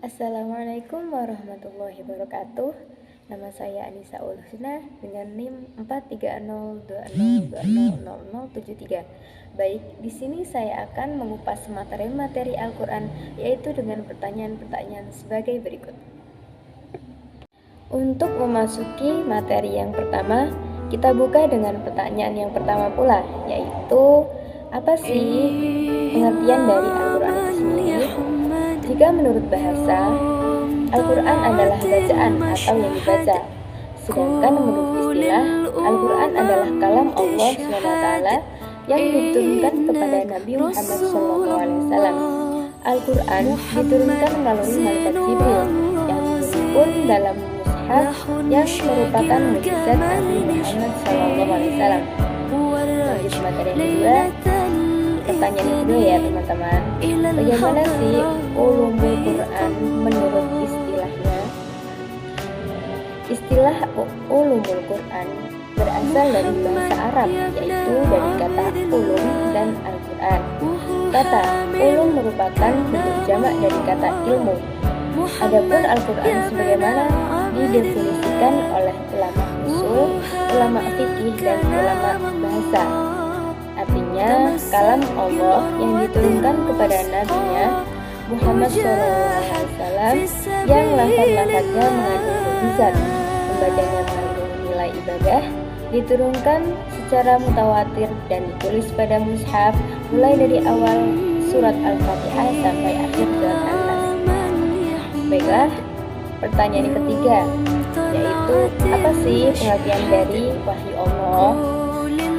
Assalamualaikum warahmatullahi wabarakatuh. Nama saya Anissa Ulhusna dengan NIM 43020200073. Baik, di sini saya akan mengupas materi-materi Al-Qur'an, yaitu dengan pertanyaan-pertanyaan sebagai berikut. Untuk memasuki materi yang pertama, kita buka dengan pertanyaan yang pertama pula, yaitu apa sih pengertian dari Al-Qur'an itu sendiri? Jika menurut bahasa, Al-Quran adalah bacaan atau yang dibaca. Sedangkan menurut istilah, Al-Quran adalah kalam Allah SWT yang diturunkan kepada Nabi Muhammad SAW. Al-Quran diturunkan melalui malaikat Jibril yang disusun dalam mushaf yang merupakan mukjizat Nabi Muhammad SAW. Lanjut materi kedua. Pertanyaan yang kedua ya teman-teman, bagaimana sih ulumul Quran menurut istilahnya? Istilah ulumul Quran berasal dari bahasa Arab, yaitu dari kata ulum dan Al-Quran. Kata ulum merupakan bentuk jamak dari kata ilmu. Adapun Al-Quran sebagaimana didefinisikan oleh ulama usul, ulama fikih, dan ulama bahasa. Artinya, kalam Allah yang diturunkan kepada Nabi-Nya Muhammad SAW yang lafaz-lafaznya mengandung mukjizat, pembacanya mengandung nilai ibadah, diturunkan secara mutawatir dan ditulis pada mushaf mulai dari awal surat Al-Fatihah sampai akhir surat An-Nas. Baiklah, pertanyaan yang ketiga, yaitu apa sih pengertian dari wahyu Allah?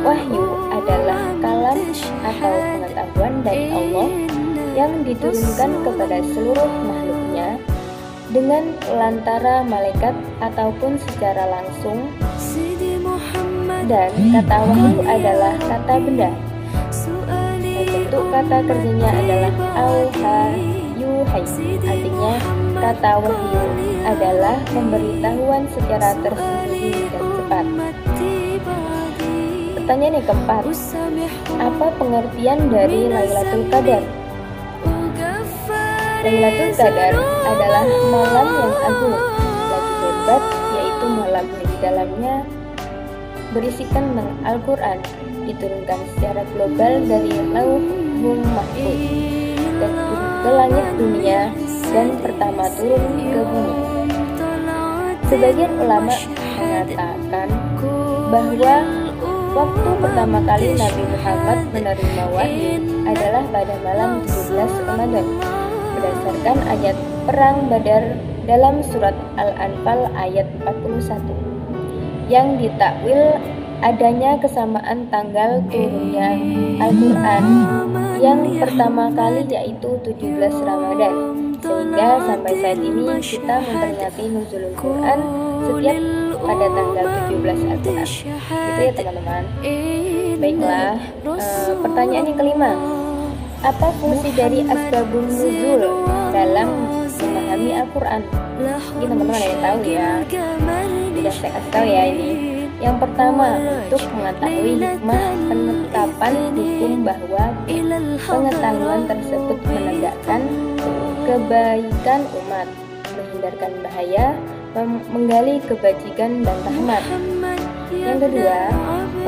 Wahyu adalah kalam atau pengetahuan dari Allah yang diturunkan kepada seluruh makhluknya dengan pelantara malaikat ataupun secara langsung. Dan kata wahyu adalah kata benda. Dan bentuk kata kerjanya adalah auha yuhai. Artinya kata wahyu adalah pemberitahuan secara tersembunyi dan cepat. Pertanyaan yang keempat, apa pengertian dari Lailatul Qadar? Lailatul Qadar adalah malam yang agung, lagi hebat, yaitu malam yang di dalamnya berisikan tentang Al-Quran, diturunkan secara global dari Lauhul Mahfuz dan ke langit dunia dan pertama turun ke bumi. Sebagian ulama mengatakan bahwa waktu pertama kali Nabi Muhammad menerima wahyu adalah pada malam 17 Ramadan berdasarkan ayat Perang Badar dalam surat Al-Anfal ayat 41 yang ditakwil adanya kesamaan tanggal turunnya Al-Quran yang pertama kali yaitu 17 Ramadan, sehingga sampai saat ini kita memperingati nuzulul Quran setiap pada tanggal 17 Al-Quran. Gitu ya teman-teman. Baiklah, pertanyaan yang kelima, apa fungsi dari asbabun nuzul dalam memahami Al-Quran? Ini teman-teman ada yang tahu ya. Tidak saya kasih tahu ya ini. Yang pertama, untuk mengetahui hikmah penetapan hukum bahwa pengetahuan tersebut menegakkan kebaikan umat, menghindarkan bahaya, menggali kebajikan dan rahmat. Yang kedua,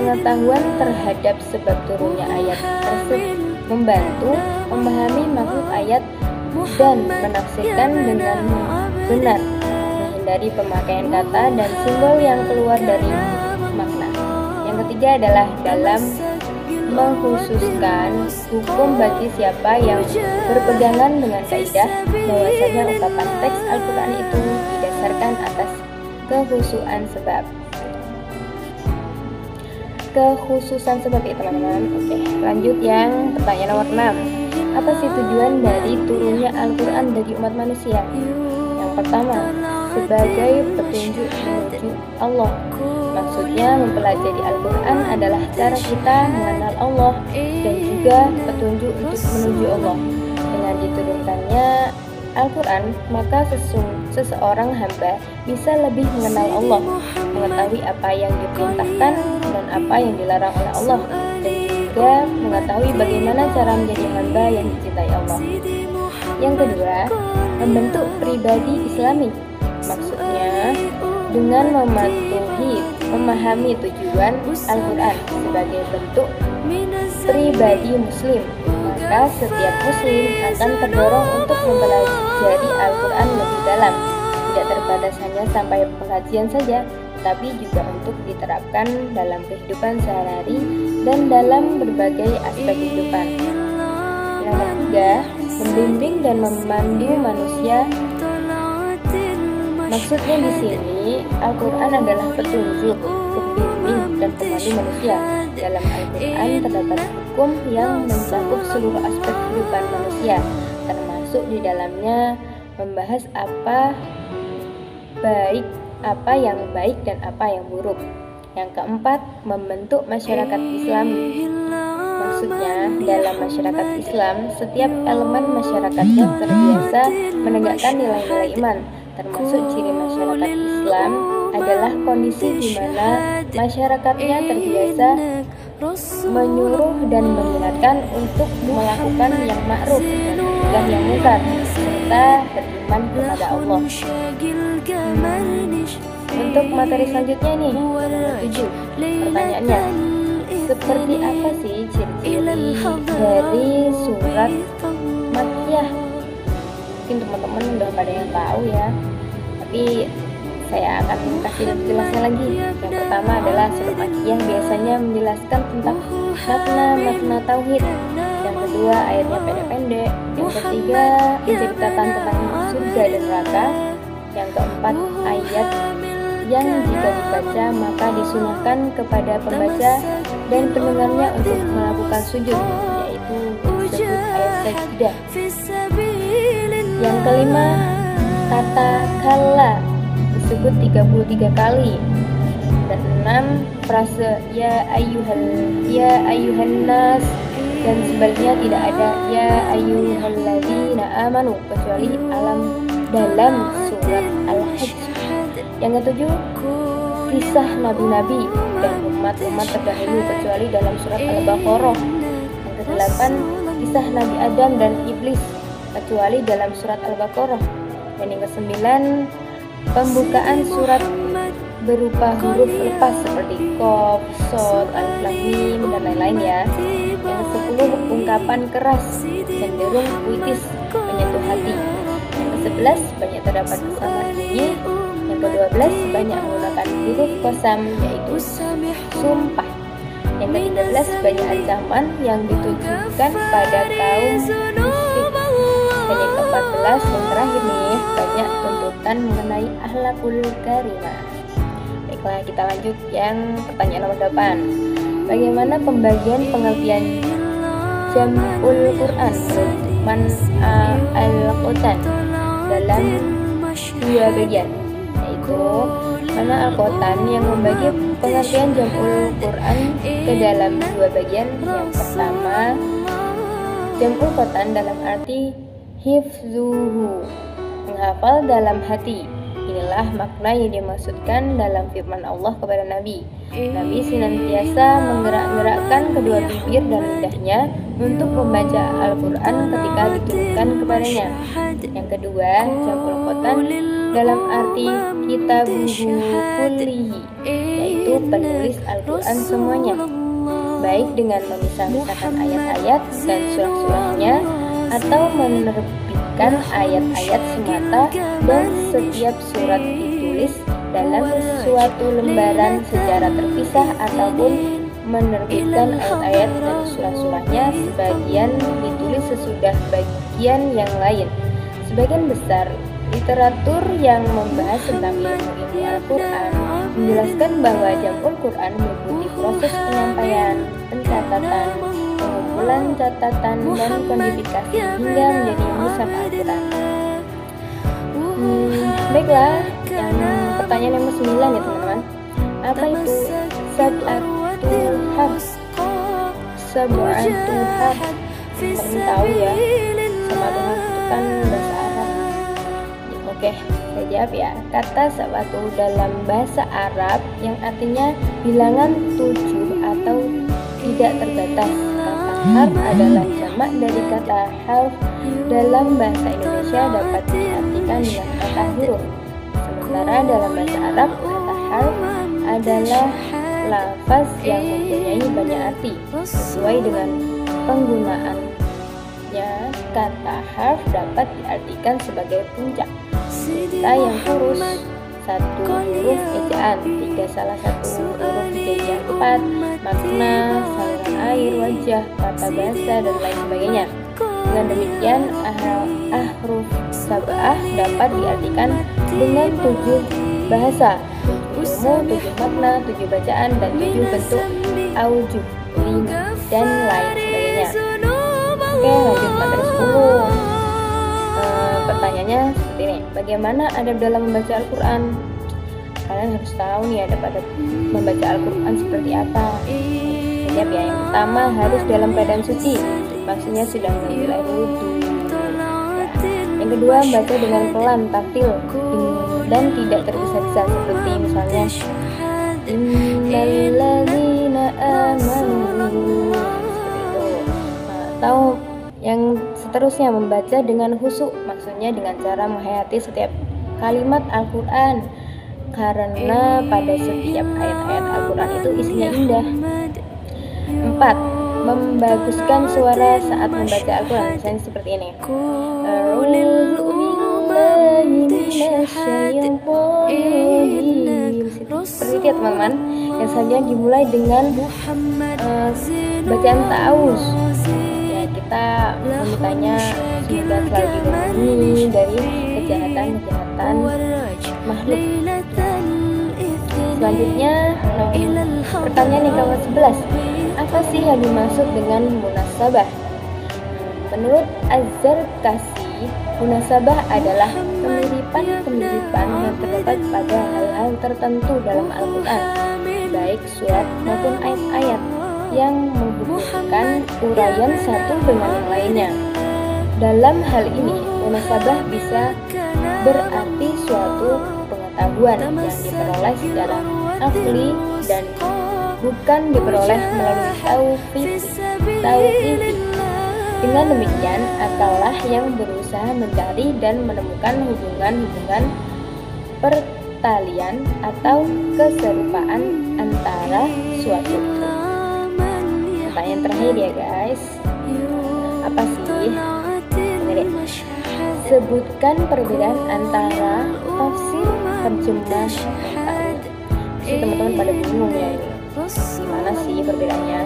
pengetahuan terhadap sebab turunnya ayat tersebut membantu memahami maksud ayat dan menafsirkan dengan benar, menghindari pemakaian kata dan simbol yang keluar dari makna. Yang ketiga adalah dalam mengkhususkan hukum bagi siapa yang berpegangan dengan kaidah bahwasanya ungkapan teks Al-Quran itu didasarkan atas kekhususan sebab ya teman-teman. Oke, lanjut yang pertanyaan nomor 6. Apa sih tujuan dari turunnya Al-Quran bagi umat manusia? Yang pertama, sebagai petunjuk menuju Allah. Maksudnya mempelajari Al-Quran adalah cara kita mengenal Allah dan juga petunjuk untuk menuju Allah. Dengan diturunkannya Al-Quran, maka seseorang hamba bisa lebih mengenal Allah, mengetahui apa yang diperintahkan dan apa yang dilarang oleh Allah, dan juga mengetahui bagaimana cara menjadi hamba yang dicintai Allah. Yang kedua, membentuk pribadi Islami. Maksudnya, dengan memahami tujuan Al-Quran sebagai bentuk pribadi Muslim, maka setiap Muslim akan terdorong untuk mempelajari Al-Quran lebih dalam, tidak terbatas hanya sampai pengajian saja, tapi juga untuk diterapkan dalam kehidupan sehari-hari dan dalam berbagai aspek kehidupan. Yang ketiga, membimbing dan memandu manusia. Maksudnya di sini, Al-Quran adalah petunjuk, pembimbing, dan pemandu manusia. Dalam Al-Quran terdapat hukum yang mencakup seluruh aspek kehidupan manusia, termasuk di dalamnya membahas apa yang baik dan apa yang buruk. Yang keempat, membentuk masyarakat Islam. Maksudnya, dalam masyarakat Islam, setiap elemen masyarakatnya terbiasa menegakkan nilai-nilai iman. Termasuk ciri masyarakat Islam adalah kondisi di mana masyarakatnya terbiasa menyuruh dan mengingatkan untuk melakukan yang ma'ruf dan mencegah yang munkar, serta beriman kepada Allah. Untuk materi selanjutnya nih, 7. Pertanyaannya, seperti apa sih ciri-ciri dari surat Makkiyah? Mungkin teman-teman udah pada yang tahu ya, tapi saya akan kasih jelasnya lagi. Yang pertama adalah surat Makkiyah biasanya menjelaskan tentang makna tauhid. Yang kedua, ayatnya pendek-pendek. Yang ketiga, menceritakan tentang surga dan neraka. Yang keempat, ayat yang jika dibaca maka disunahkan kepada pembaca dan pendengarnya untuk melakukan sujud, yaitu disebut ayat sajdah. Yang kelima, kata kalla disebut 33 kali. Dan 6, frase ya ayuhan nas, dan sebaliknya tidak ada ya ayyuhalladzina amanu kecuali dalam surat Al-Hajj. Yang ketujuh, kisah nabi-nabi dan umat-umat terdahulu kecuali dalam surat Al-Baqarah. Yang kedelapan, kisah Nabi Adam dan Iblis kecuali dalam surat Al-Baqarah. Dan yang kesembilan, pembukaan surat berupa huruf lepas seperti Qaf, Shad, Alif, Lam, Mim, dan lain-lain ya. Yang ke-10, ungkapan keras, cenderung puitis, menyentuh hati. Yang ke-11, banyak terdapat kesamaan bunyi. Yang ke-12, banyak menggunakan huruf qasam, yaitu sumpah. Yang ke-13, banyak ancaman yang ditujukan pada kaum musyrik. Dan yang ke-14, yang terakhir nih, banyak tuntutan mengenai akhlakul karimah. Baiklah, kita lanjut yang pertanyaan nomor 8. Bagaimana pembagian pengertian jam'ul Quran menurut al-Qutan dalam 2 bagian, yaitu mana Al-Qutan yang membagi pengertian jam'ul Quran ke dalam 2 bagian. Yang pertama, jam'ul Quran dalam arti hifzuhu, menghafal dalam hati. Inilah makna yang dimaksudkan dalam firman Allah kepada Nabi. Nabi senantiasa menggerak-gerakkan kedua bibir dan lidahnya untuk membaca Al-Quran ketika diturunkan kepadanya. Yang kedua, jam'ul Quran dalam arti kitabuhu kullihi, yaitu penulis Al-Quran semuanya, baik dengan memisah-misahkan ayat-ayat dan surah-surahnya, atau menerbitkan ayat-ayat semata dan setiap surat ditulis dalam suatu lembaran secara terpisah, ataupun menerbitkan ayat-ayat dan surah-surahnya sebagian ditulis sesudah bagian yang lain. Sebagian besar literatur yang membahas tentang ilmu Al-Quran menjelaskan bahwa jam'ul Quran meliputi proses penyampaian, pencatatan, pengumpulan catatan, dan kodifikasi hingga menjadi mushaf Al-Quran. Baiklah, yang pertanyaan nomor 9 ya teman-teman. Apa itu sab'atul harf? Sab'atul harf, kalian tahu ya, sab'atul harf itu kan bahasa Arab. Oke, saya jawab ya. Kata sab'atu dalam bahasa Arab yang artinya bilangan 7 atau tidak terbatas. Kata Harf adalah jamak dari kata harf. Dalam bahasa Indonesia dapat diartikan dengan kata huruf. Sementara dalam bahasa Arab, kata harf adalah lafaz yang mempunyai banyak arti. Sesuai dengan penggunaannya, kata harf dapat diartikan sebagai puncak, kata yang lurus, satu huruf ejaan, tiga salah satu huruf ejaan, empat makna, saluran air, wajah, tata bahasa, dan lain sebagainya. Dengan demikian, ahruf sab'ah dapat diartikan dengan 7 bahasa, 7 ilmu, 7 makna, 7 bacaan, dan 7 bentuk aujuh, dan lain sebagainya. Oke, lanjut materi 10. Pertanyaannya seperti ini, bagaimana adab dalam membaca Al-Quran? Kalian harus tahu nih adab-adab membaca Al-Quran seperti apa. Siap ya, yang pertama harus dalam keadaan suci, maksudnya sudah mengambil air wudhu. Yang kedua, baca dengan pelan, tartil, dan tidak tergesa-gesa, seperti misalnya innalladzina amanu, atau yang seterusnya membaca dengan khusyuk, maksudnya dengan cara menghayati setiap kalimat Al-Quran, karena pada setiap ayat-ayat Al-Quran itu isinya indah. 4. Membaguskan suara saat membaca Al-Quran, misalnya seperti ini. Seperti itu ya teman-teman. Yang selanjutnya dimulai dengan bacaan ta'awuz. Ya, kita memintanya semoga selalu dilindungi dari kejahatan-kejahatan makhluk. Selanjutnya, pertanyaan yang ke-11, apa sih yang dimaksud dengan munasabah? Menurut Az-Zarkashi, munasabah adalah kemiripan-kemiripan yang terdapat pada hal-hal tertentu dalam Al-Quran, baik surat maupun ayat-ayat, yang menghubungkan uraian satu dengan yang lainnya. Dalam hal ini, munasabah bisa berarti suatu pengetahuan yang diperoleh secara akli dan bukan diperoleh melalui tauqif. Dengan demikian, akallah yang berusaha mencari dan menemukan hubungan-hubungan pertalian atau keserupaan antara suatu. Pertanyaan terakhir ya guys, apa sih? Sebutkan perbedaan antara tafsir, terjemah, dan ta'wil. Pasti teman-teman pada bingung ya ini. Gimana sih perbedaannya?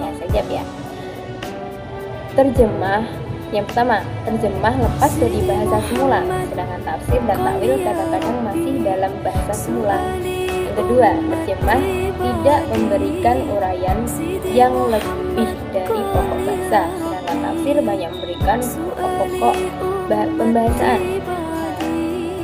Ya, saya jawab ya. Terjemah, yang pertama, terjemah lepas dari bahasa semula, sedangkan tafsir dan ta'wil kadang-kadang masih dalam bahasa semula. Yang kedua, terjemah tidak memberikan uraian yang lebih dari pokok bahasa, sedangkan tafsir banyak memberikan pokok pembahasan.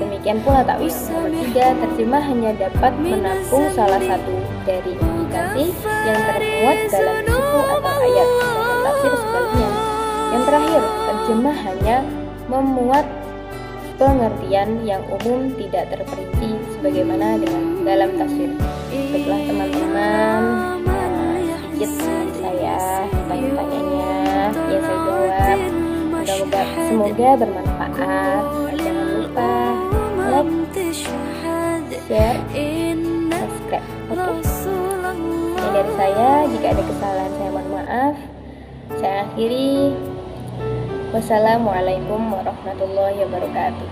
Demikian pula ta'wil. Nomor 3, terjemah hanya dapat menampung salah satu dari indikasi yang termuat dalam suku atau ayat, sedangkan tafsir sebaliknya. Yang terakhir, terjemah hanya memuat pengertian yang umum, tidak terperinci sebagaimana dengan dalam tafsir. Baiklah teman-teman, sedikit dari saya tanya-tanyanya ya saya jawab. Semoga bermanfaat. Jangan lupa like, share, subscribe. Oke. Ini dari saya. Jika ada kesalahan saya mohon maaf. Saya akhiri. Wassalamualaikum warahmatullahi wabarakatuh.